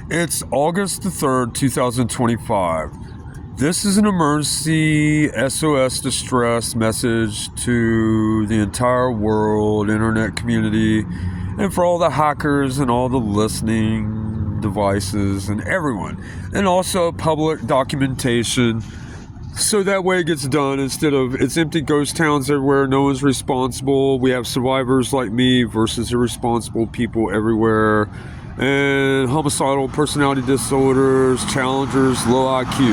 It's August the 3rd, 2025. This is an emergency SOS distress message to the entire world, internet community, and for all the hackers and all the listening devices and everyone. And also public documentation, so that way it gets done instead of it's empty ghost towns everywhere, no one's responsible. We have survivors like me versus irresponsible people everywhere. And homicidal personality disorders, challengers, low IQ.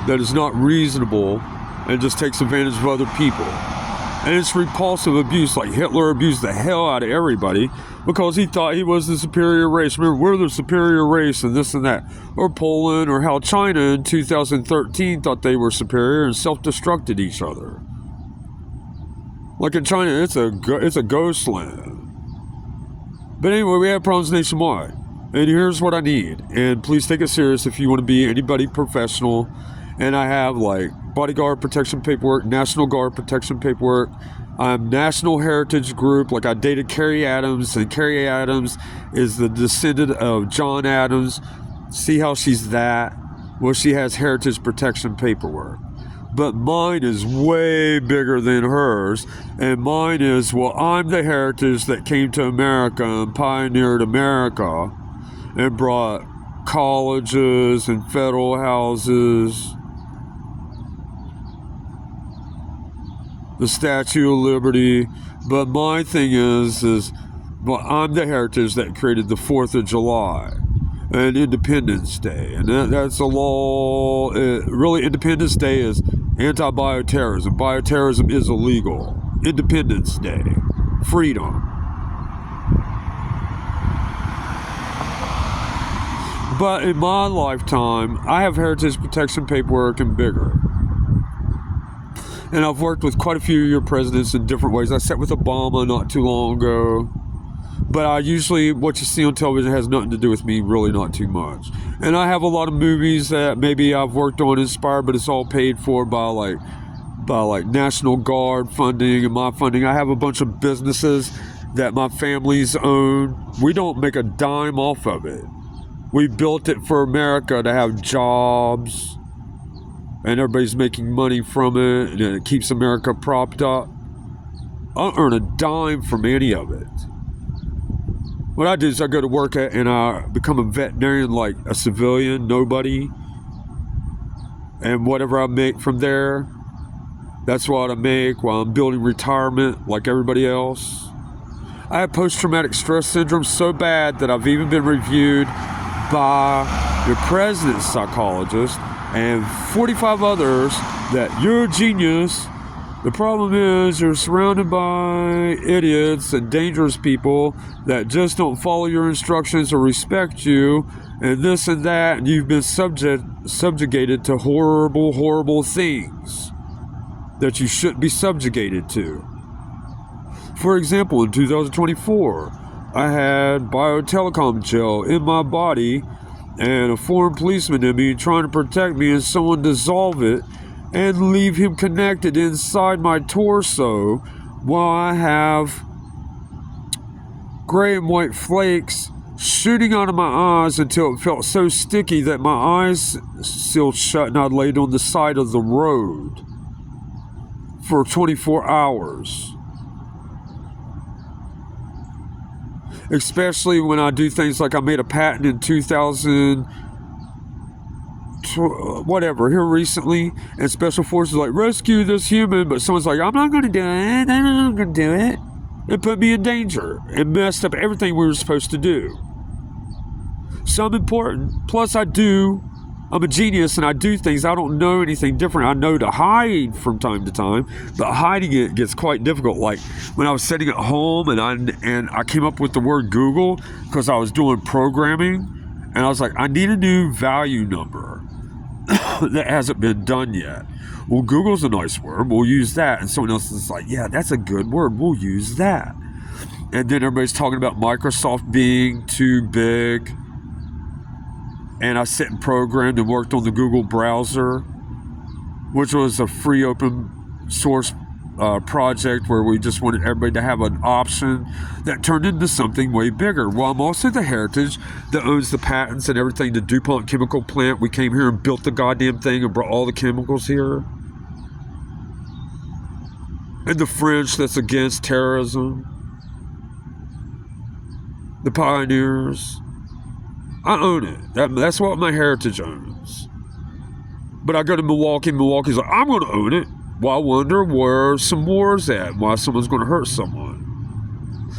That is not reasonable and just takes advantage of other people. And it's repulsive abuse, like Hitler abused the hell out of everybody because he thought he was the superior race. Remember, we're the superior race and this and that. Or Poland, or how China in 2013 thought they were superior and self-destructed each other. Like in China, it's a ghost land. But anyway, we have problems nationwide. And here's what I need. And please take it serious if you want to be anybody professional. And I have like bodyguard protection paperwork, National Guard protection paperwork. I'm National Heritage Group. Like I dated Carrie Adams. And Carrie Adams is the descendant of John Adams. See how she's that? Well, she has heritage protection paperwork. But mine is way bigger than hers. And mine is, well, I'm the heritage that came to America and pioneered America and brought colleges and federal houses, the Statue of Liberty. But my thing is well, I'm the heritage that created the 4th of July and Independence Day. And that's a law. Really, Independence Day is anti-bioterrorism. Bioterrorism is illegal. Independence Day. Freedom. But in my lifetime, I have heritage protection paperwork and bigger. And I've worked with quite a few of your presidents in different ways. I sat with Obama not too long ago. But I usually, what you see on television has nothing to do with me, really not too much. And I have a lot of movies that maybe I've worked on, inspired, but it's all paid for by National Guard funding and my funding. I have a bunch of businesses that my families own. We don't make a dime off of it. We built it for America to have jobs, and everybody's making money from it, and it keeps America propped up. I don't earn a dime from any of it. What I do is I go to work and I become a veterinarian like a civilian, nobody. And whatever I make from there, that's what I make while I'm building retirement like everybody else. I have post-traumatic stress syndrome so bad that I've even been reviewed by the president's psychologist and 45 others that you're a genius. The problem is you're surrounded by idiots and dangerous people that just don't follow your instructions or respect you and this and that, and you've been subjugated to horrible, horrible things that you shouldn't be subjugated to. For example, in 2024, I had biotelecom gel in my body and a foreign policeman in me trying to protect me, and someone dissolve it and leave him connected inside my torso while I have gray and white flakes shooting out of my eyes until it felt so sticky that my eyes sealed shut and I laid on the side of the road for 24 hours. Especially when I do things like I made a patent in 2000 whatever here recently, and special forces like rescue this human, but someone's like, I'm not going to do it, I'm not going to do it. It put me in danger and messed up everything we were supposed to do. So I'm important. Plus I'm a genius and I do things. I don't know anything different. I know to hide from time to time, but hiding it gets quite difficult. Like when I was sitting at home and I came up with the word Google because I was doing programming, and I was like, I need a new value number that hasn't been done yet. Well, Google's a nice word, we'll use that. And someone else is like, yeah, that's a good word, we'll use that. And then everybody's talking about Microsoft being too big. And I sit and programmed and worked on the Google browser, which was a free open source project where we just wanted everybody to have an option that turned into something way bigger. Well, I'm also the heritage that owns the patents and everything. The DuPont chemical plant, we came here and built the goddamn thing and brought all the chemicals here. And the French that's against terrorism. The pioneers. I own it. That's what my heritage owns. But I go to Milwaukee, Milwaukee's like, I'm going to own it. Well, I wonder where some war's at, why someone's going to hurt someone.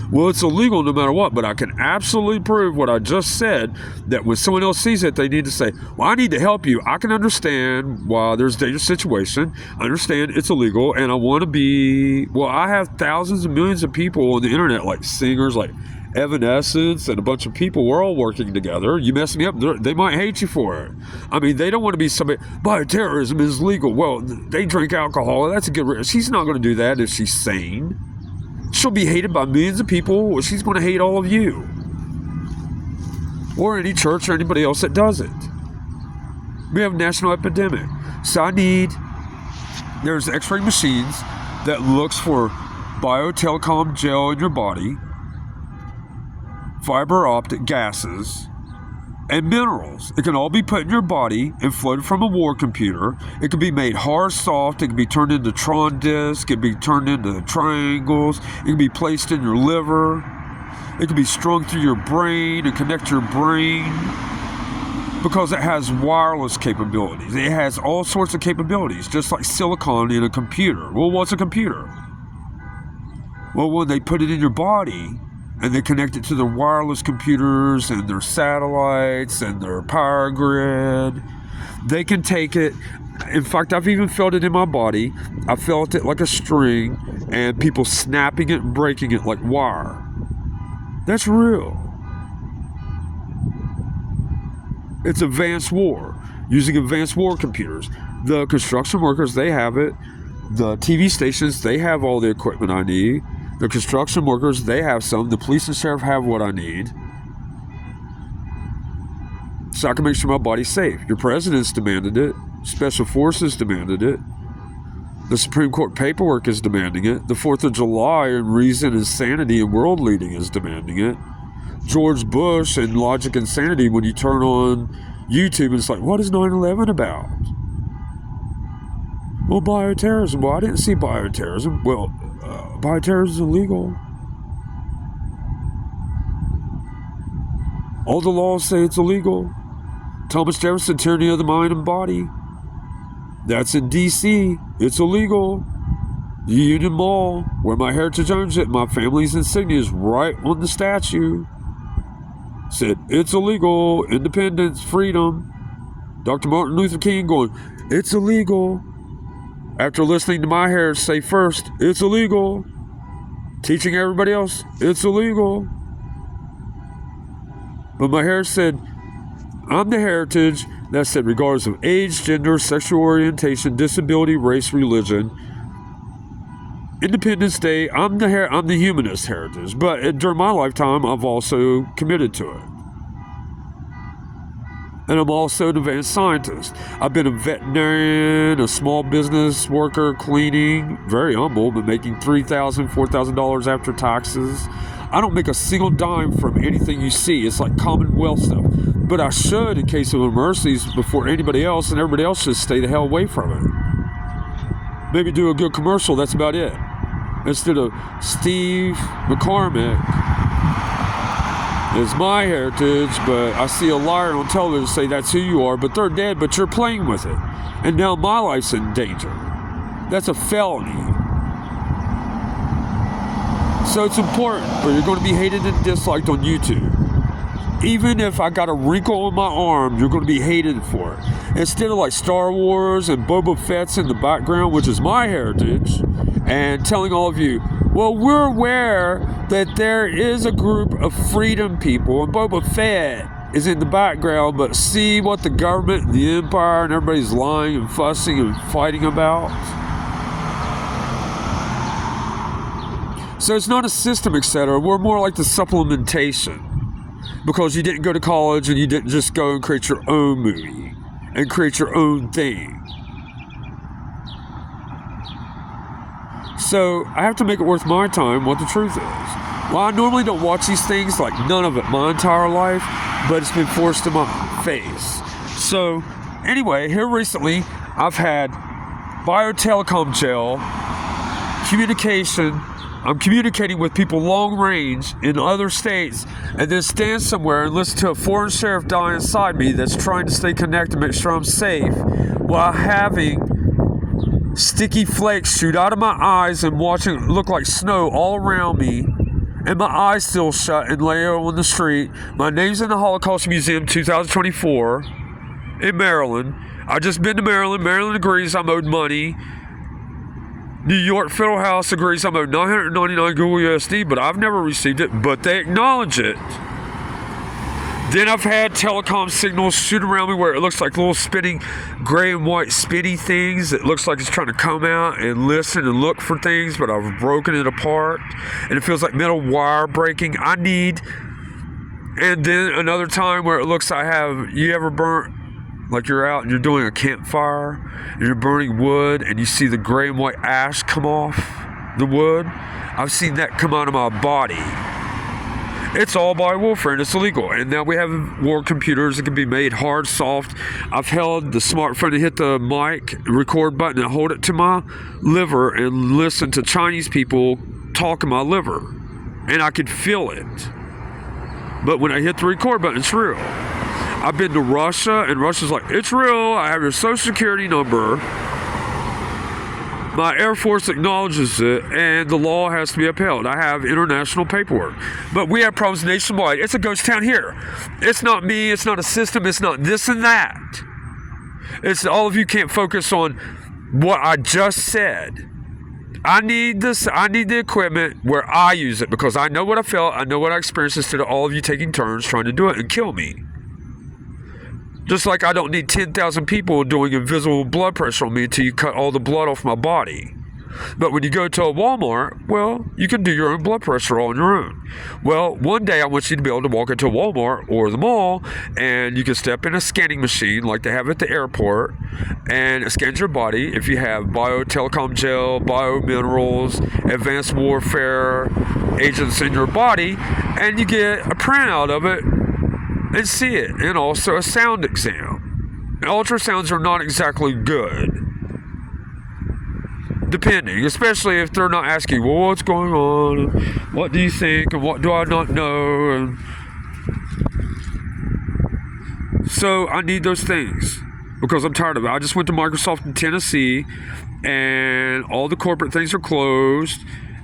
Well, it's illegal no matter what, but I can absolutely prove what I just said, that when someone else sees it, they need to say, well, I need to help you. I can understand why there's a dangerous situation. I understand it's illegal, and I want to be... Well, I have thousands and millions of people on the internet, like singers, like Evanescence, and a bunch of people. We're all working together. You mess me up, they might hate you for it. I mean, they don't want to be somebody... Bioterrorism is legal. Well, they drink alcohol. That's a good... She's not going to do that if she's sane. She'll be hated by millions of people. She's going to hate all of you. Or any church or anybody else that does it. We have a national epidemic. So there's x-ray machines that looks for biotelecom gel in your body, fiber optic gases, and minerals. It can all be put in your body and floated from a war computer. It can be made hard, soft. It can be turned into Tron discs. It can be turned into triangles. It can be placed in your liver. It can be strung through your brain and connect your brain, because it has wireless capabilities. It has all sorts of capabilities, just like silicon in a computer. Well, what's a computer? Well, when they put it in your body, and they connect it to their wireless computers and their satellites and their power grid, they can take it. In fact, I've even felt it in my body. I felt it like a string, and people snapping it and breaking it like wire. That's real. It's advanced war, using advanced war computers. The construction workers, they have it. The TV stations, they have all the equipment I need. The construction workers, they have some. The police and sheriff have what I need. So I can make sure my body's safe. Your president's demanded it. Special forces demanded it. The Supreme Court paperwork is demanding it. The 4th of July and Reason and Sanity and World Leading is demanding it. George Bush and Logic and Sanity, when you turn on YouTube, it's like, what is 9/11 about? Well, bioterrorism. Well, I didn't see bioterrorism. Well, bioterrorism is illegal. All the laws say it's illegal. Thomas Jefferson, tyranny of the mind and body. That's in D.C. It's illegal. The Union Mall, where my heritage owns it, my family's insignia is right on the statue. Said, it's illegal. Independence, freedom. Dr. Martin Luther King going, it's illegal. After listening to my heritage say first, it's illegal. Teaching everybody else, it's illegal. But my heritage said, I'm the heritage that said, regardless of age, gender, sexual orientation, disability, race, religion, Independence Day, I'm the humanist heritage. But during my lifetime, I've also committed to it. And I'm also an advanced scientist. I've been a veterinarian, a small business worker, cleaning, very humble, but making $3,000, $4,000 after taxes. I don't make a single dime from anything you see. It's like Commonwealth stuff. But I should in case of emergencies before anybody else, and everybody else should stay the hell away from it. Maybe do a good commercial, that's about it. Instead of Steve McCormick is my heritage, but I see a liar on television say that's who you are, but they're dead, but you're playing with it. And now my life's in danger. That's a felony. So it's important, but you're going to be hated and disliked on YouTube. Even if I got a wrinkle on my arm, you're going to be hated for it. Instead of like Star Wars and Boba Fett's in the background, which is my heritage, and telling all of you, well, we're aware that there is a group of freedom people, and Boba Fett is in the background, but see what the government and the empire and everybody's lying and fussing and fighting about? So it's not a system, etc. We're more like the supplementation. Because you didn't go to college and you didn't just go and create your own movie and create your own thing. So I have to make it worth my time what the truth is. Well, I normally don't watch these things, like none of it my entire life, but it's been forced to my face. So anyway, here recently I've had biotelecom gel, communication. I'm communicating with people long range in other states, and then stand somewhere and listen to a foreign sheriff die inside me that's trying to stay connected, make sure I'm safe, while having sticky flakes shoot out of my eyes and watching it look like snow all around me, and my eyes still shut and lay on the street. My name's in the Holocaust Museum 2024 in Maryland. I just been to Maryland. Maryland agrees I'm owed money. New York Federal House agrees I'm owed 999 Google USD, but I've never received it, but they acknowledge it. Then I've had telecom signals shoot around me where it looks like little spinning gray and white spinny things. It looks like it's trying to come out and listen and look for things, but I've broken it apart. And it feels like metal wire breaking. And then another time where it looks you ever burnt, like you're out and you're doing a campfire and you're burning wood and you see the gray and white ash come off the wood? I've seen that come out of my body. It's all by warfare and it's illegal. And now we have war computers that can be made hard, soft. I've held the smartphone to hit the mic, record button, and hold it to my liver and listen to Chinese people talk in my liver. And I could feel it. But when I hit the record button, it's real. I've been to Russia, and Russia's like, it's real. I have your social security number. My Air Force acknowledges it, and the law has to be upheld. I have international paperwork. But we have problems nationwide. It's a ghost town here. It's not me. It's not a system. It's not this and that. It's all of you can't focus on what I just said. I need this. I need the equipment where I use it because I know what I felt. I know what I experienced instead of all of you taking turns trying to do it and kill me. Just like I don't need 10,000 people doing invisible blood pressure on me until you cut all the blood off my body. But when you go to a Walmart, well, you can do your own blood pressure all on your own. Well, one day I want you to be able to walk into a Walmart or the mall and you can step in a scanning machine like they have at the airport and it scans your body if you have biotelecom gel, biominerals, advanced warfare agents in your body, and you get a printout of it and see it, and also a sound exam. Ultrasounds are not exactly good, depending, especially if they're not asking, well, what's going on, and what do you think, and what do I not know, and so I need those things because I'm tired of it. I just went to Microsoft in Tennessee, and all the corporate things are closed.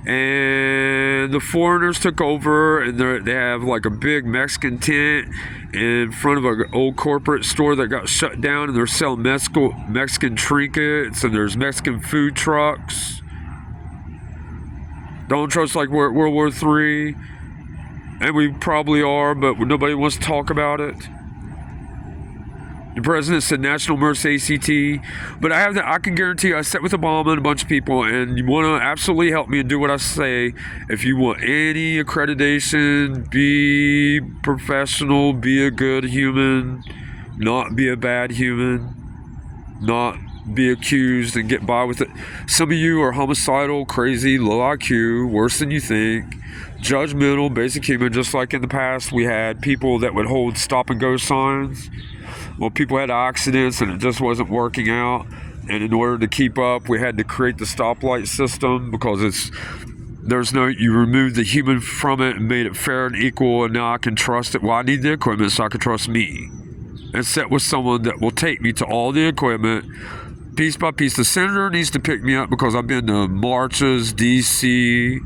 And the foreigners took over, and they have like a big Mexican tent in front of an old corporate store that got shut down, and they're selling Mexican trinkets, and there's Mexican food trucks. Don't trust like we're at World War III, and we probably are, but nobody wants to talk about it. The president said national emergency ACT, but I can guarantee you I sat with Obama and a bunch of people, and you want to absolutely help me and do what I say. If you want any accreditation, be professional, be a good human, not be a bad human, not be accused and get by with it. Some of you are homicidal, crazy, low IQ, worse than you think, judgmental, basic human, just like in the past we had people that would hold stop and go signs. Well, people had accidents and it just wasn't working out, and in order to keep up we had to create the stoplight system because you removed the human from it and made it fair and equal, and now I can trust it. Well, I need the equipment so I can trust me and sit with someone that will take me to all the equipment piece by piece. The senator needs to pick me up because I've been to marches, DC,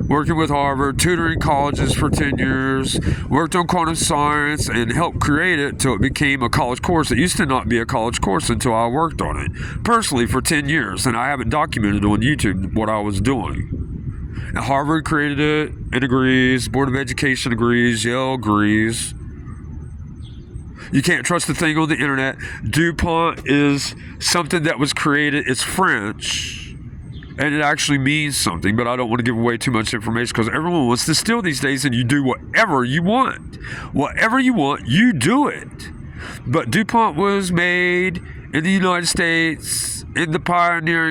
working with Harvard, tutoring colleges for 10 years, worked on quantum science, and helped create it till it became a college course. It used to not be a college course until I worked on it personally for 10 years, and I haven't documented on YouTube what I was doing. And Harvard created it and agrees, Board of Education agrees, Yale agrees. You can't trust the thing on the internet. DuPont is something that was created, it's French, and it actually means something, but I don't want to give away too much information because everyone wants to steal these days, and you do whatever you want. Whatever you want, you do it. But DuPont was made in the United States in the Pioneer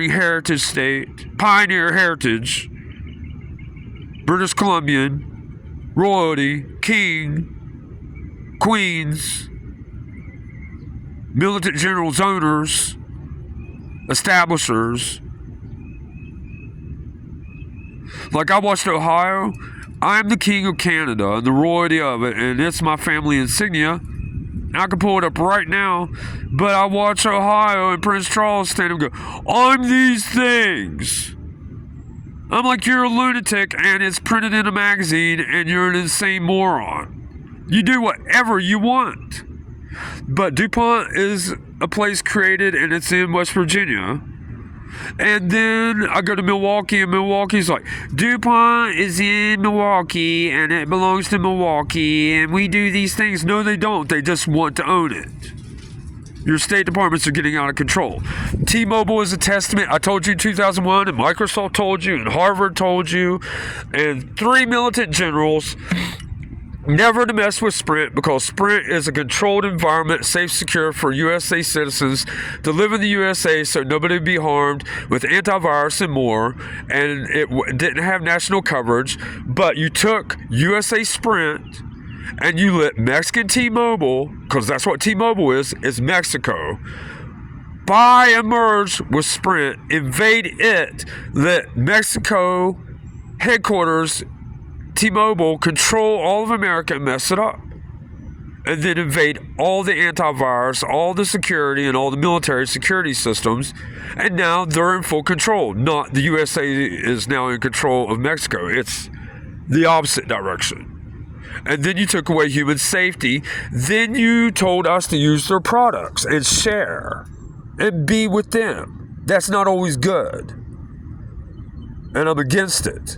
Heritage British Columbian, royalty, king, queens, militant generals, owners, establishers. Like I watched Ohio, I am the king of Canada and the royalty of it, and it's my family insignia. I can pull it up right now, but I watch Ohio and Prince Charles stand and go, I'm these things. I'm like, you're a lunatic and it's printed in a magazine and you're an insane moron. You do whatever you want. But DuPont is a place created and it's in West Virginia. And then I go to Milwaukee, and Milwaukee's like, DuPont is in Milwaukee, and it belongs to Milwaukee, and we do these things. No, they don't. They just want to own it. Your state departments are getting out of control. T-Mobile is a testament. I told you in 2001, and Microsoft told you, and Harvard told you, and 3 militant generals never to mess with Sprint, because Sprint is a controlled environment, safe, secure for USA citizens to live in the USA so nobody would be harmed with antivirus and more. And it didn't have national coverage, but you took USA Sprint and you let Mexican T-Mobile, because that's what T-Mobile is Mexico, buy and merge with Sprint, invade it, let Mexico headquarters T-Mobile control all of America and mess it up, and then invade all the antivirus, all the security, and all the military security systems, and now they're in full control. Not the USA is now in control of Mexico. It's the opposite direction. And then you took away human safety. Then you told us to use their products and share and be with them. That's not always good. And I'm against it.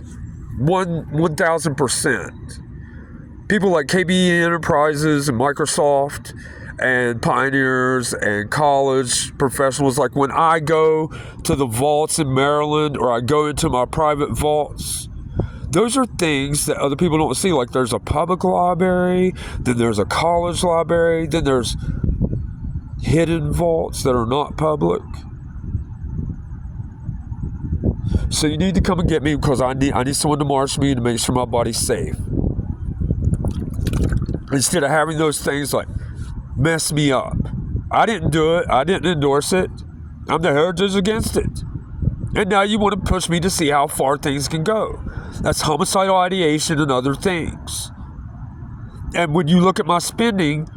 1,000%. People like KBE Enterprises and Microsoft and pioneers and college professionals, like when I go to the vaults in Maryland or I go into my private vaults, those are things that other people don't see. Like there's a public library, then there's a college library, then there's hidden vaults that are not public. So you need to come and get me, because I need someone to march me to make sure my body's safe. Instead of having those things like mess me up. I didn't do it. I didn't endorse it. I'm the heritage against it. And now you want to push me to see how far things can go. That's homicidal ideation and other things. And when you look at my spending,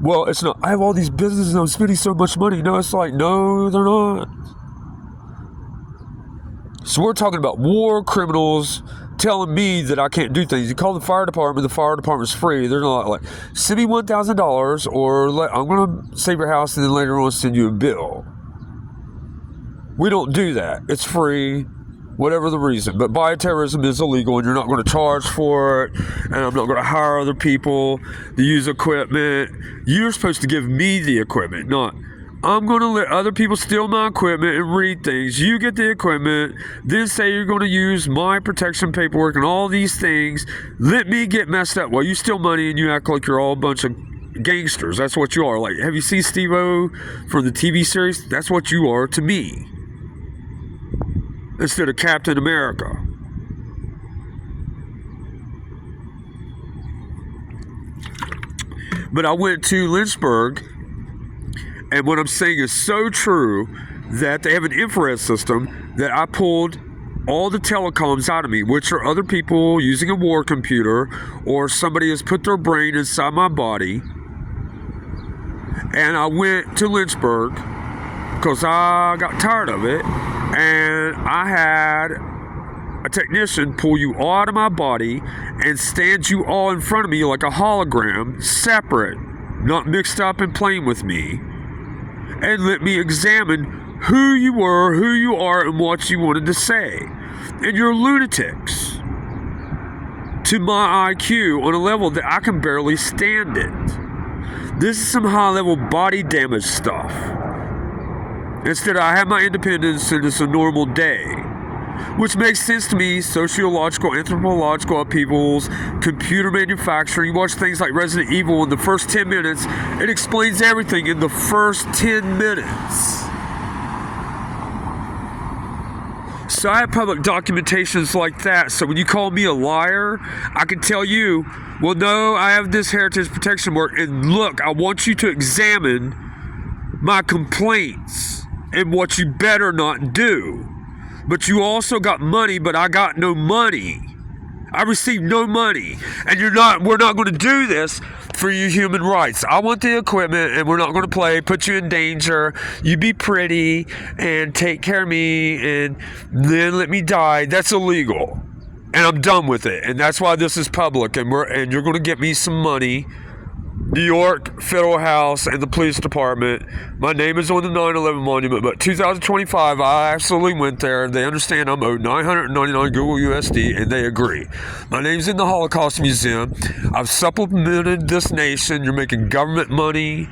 well, it's not, I have all these businesses and I'm spending so much money. No, it's like, no, they're not. So we're talking about war criminals telling me that I can't do things. You call the fire department's free. They're not like, send me $1,000 or I'm going to save your house and then later on send you a bill. We don't do that. It's free, whatever the reason. But bioterrorism is illegal and you're not going to charge for it. And I'm not going to hire other people to use equipment. You're supposed to give me the equipment, not I'm going to let other people steal my equipment and read things. You get the equipment, then say you're going to use my protection paperwork and all these things. Let me get messed up while you steal money and you act like you're all a bunch of gangsters. That's what you are. Like, have you seen Steve-O from the TV series? That's what you are to me. Instead of Captain America. But I went to Lynchburg, and what I'm saying is so true, that they have an infrared system that I pulled all the telecoms out of me, which are other people using a war computer, or somebody has put their brain inside my body. And I went to Lynchburg because I got tired of it, and I had a technician pull you all out of my body and stand you all in front of me like a hologram, separate, not mixed up and playing with me, and let me examine who you were, who you are, and what you wanted to say. And you're lunatics to my IQ on a level that I can barely stand it. This is some high-level body damage stuff. Instead, I have my independence and it's a normal day, which makes sense to me. Sociological, anthropological upheavals, computer manufacturing. You watch things like Resident Evil in the first 10 minutes. It explains everything in the first 10 minutes. So I have public documentations like that. So when you call me a liar, I can tell you, well, no, I have this heritage protection work. And look, I want you to examine my complaints and what you better not do. But you also got money, but I got no money. I received no money. And we're not going to do this for your human rights. I want the equipment, and we're not going to put you in danger. You be pretty and take care of me and then let me die. That's illegal. And I'm done with it. And that's why this is public, and you're going to get me some money. New York Federal House and the police department. My name is on the 9/11 monument, but 2025, I absolutely went there. They understand I'm owed $999 Google USD, and they agree. My name's in the Holocaust Museum. I've supplemented this nation. You're making government money,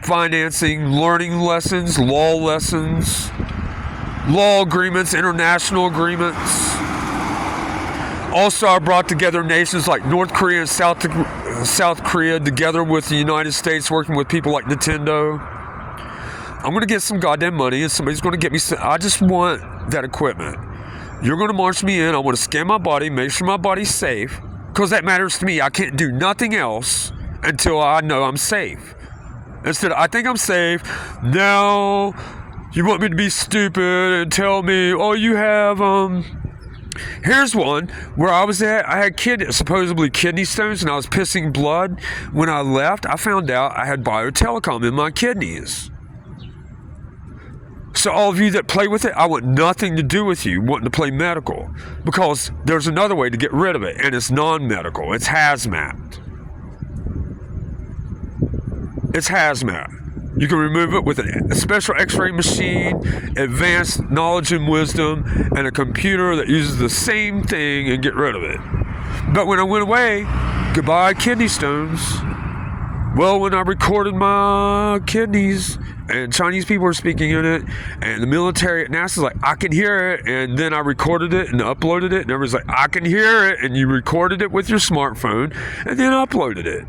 financing, learning lessons, law agreements, international agreements. Also, I brought together nations like North Korea and South Korea together with the United States, working with people like Nintendo. I'm going to get some goddamn money, and somebody's going to get me some. I just want that equipment. You're going to march me in. I want to scan my body, make sure my body's safe, because that matters to me. I can't do nothing else until I know I'm safe. Instead, I think I'm safe. Now, you want me to be stupid and tell me, oh, you have, Here's one where I was at. I had supposedly kidney stones, and I was pissing blood. When I left, I found out I had biotelecom in my kidneys. So all of you that play with it, I want nothing to do with you wanting to play medical, because there's another way to get rid of it, and it's non-medical. It's hazmat. It's hazmat. You can remove it with a special x-ray machine, advanced knowledge and wisdom, and a computer that uses the same thing, and get rid of it. But when I went away, goodbye kidney stones. Well, when I recorded my kidneys, and Chinese people were speaking in it, and the military at NASA's like, I can hear it, and then I recorded it and uploaded it, and everybody's like, I can hear it, and you recorded it with your smartphone, and then uploaded it.